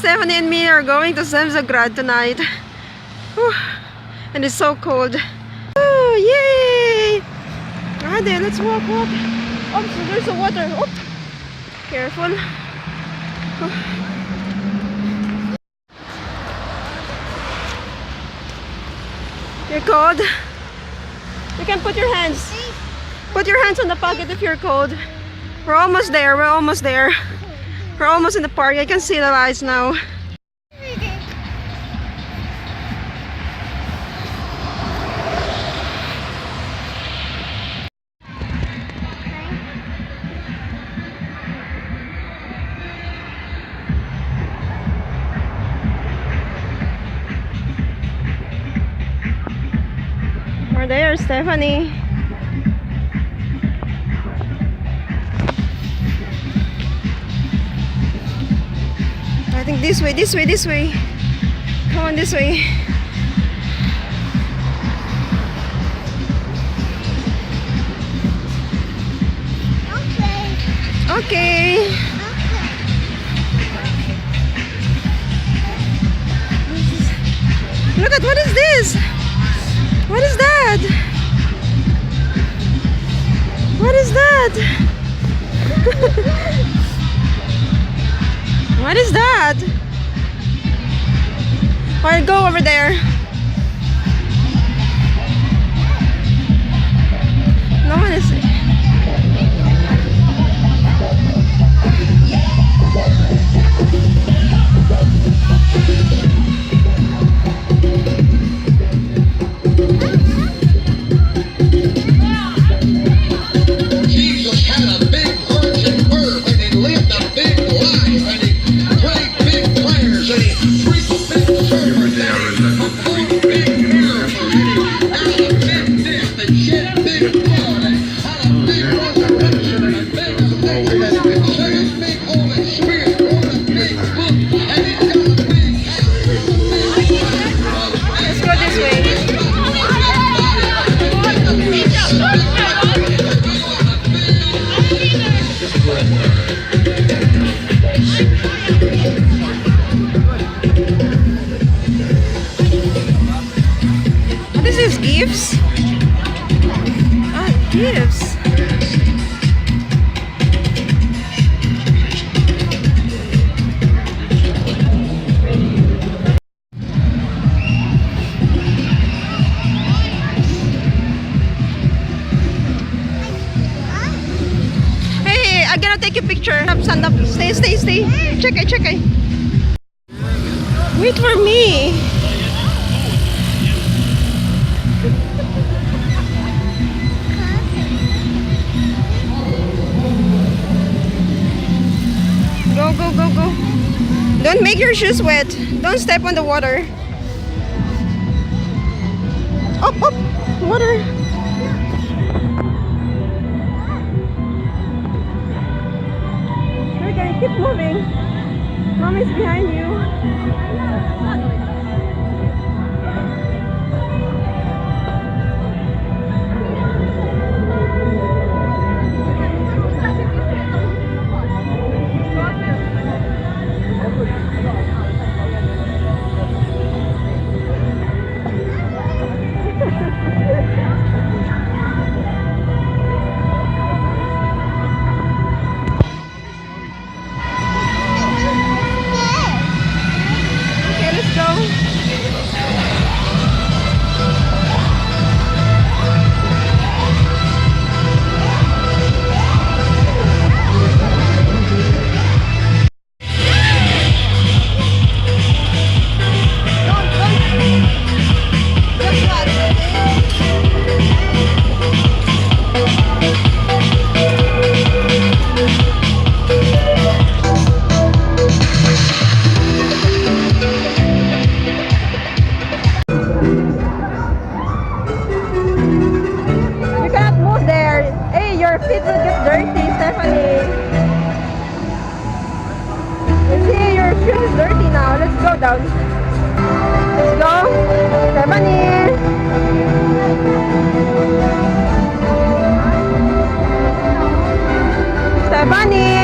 Stephanie and me are going to Zemzagrad tonight. Whew. And it's so cold. Oh, yay! Ah, there, let's walk. Oh, so there's a water. Oh, careful. Oh. You're cold? You can put your hands. Put your hands on the pocket if you're cold. We're almost there. We're almost in the park. I can see the lights now. We're there, Stephanie. I think this way. Come on, this way. Okay. Look at, what is this? What is that? What is that? What is that? I'll go over there. No one is. Gifts? Ah, gifts. Hey, I'm gonna take a picture. Stand up. Stay. Check it. Wait for me. Go. Don't make your shoes wet. Don't step on the water. Up, water. Okay, keep moving. Mommy's behind you. Feet will get dirty, Stephanie. You see, your shoe is dirty now. Let's go down. Let's go. Stephanie. Stephanie.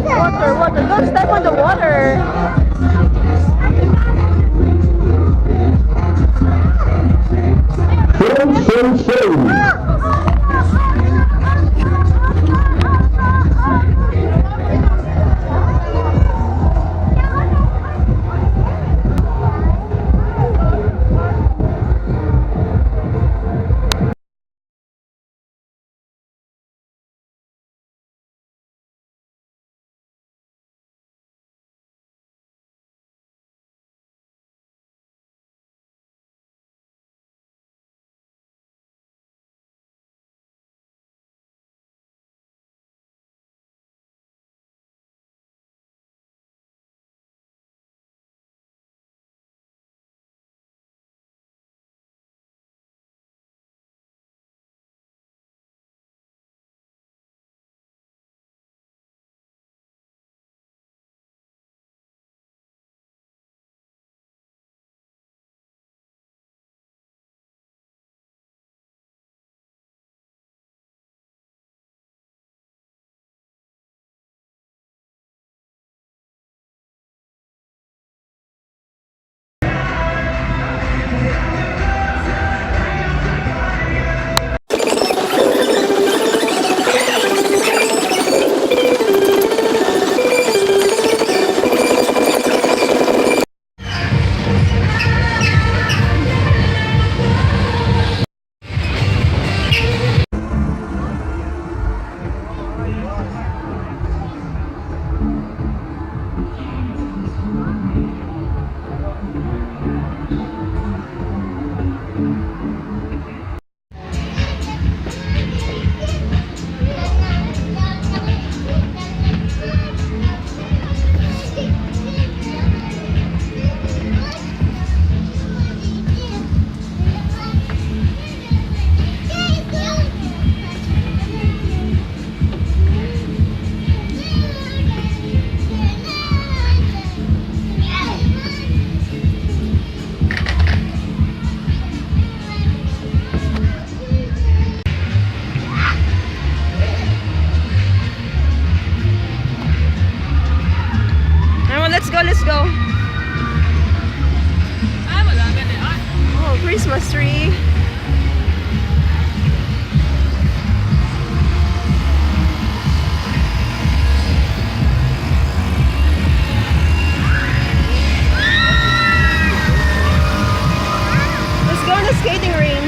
Water, water. Don't step on the water. Let's go, let's go. Oh, Christmas tree. Let's go on the skating rink.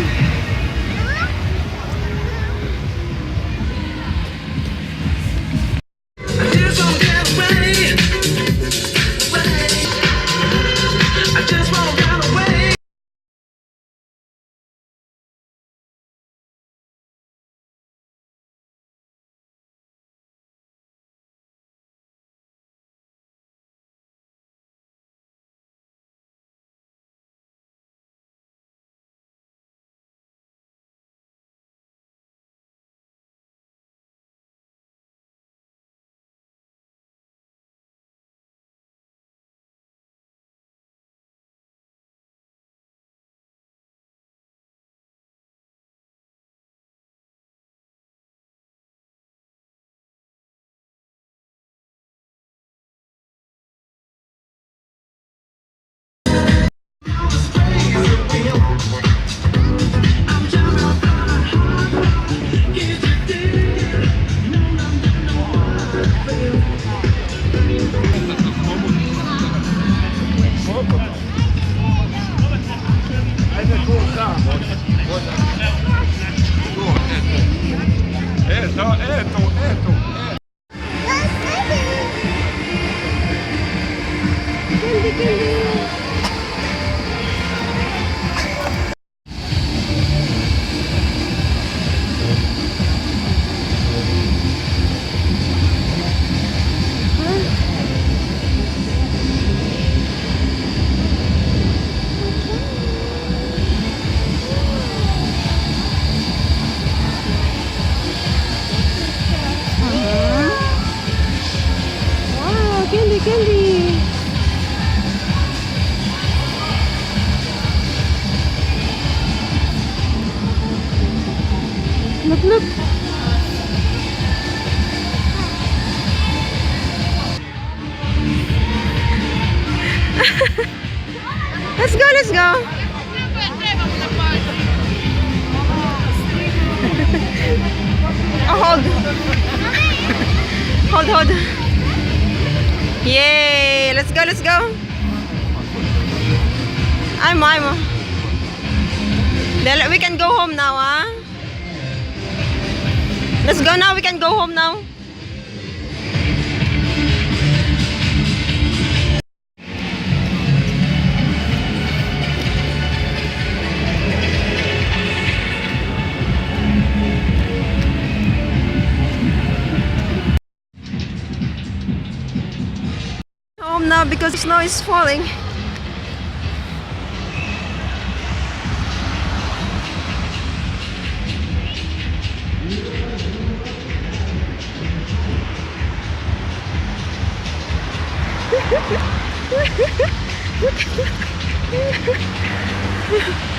Look, look. Let's go, let's go. Oh, hold. Hold. Yay! Let's go, let's go. I'm. Then we can go home now, huh? Let's go now. We can go home now. Home now because snow is falling. Look.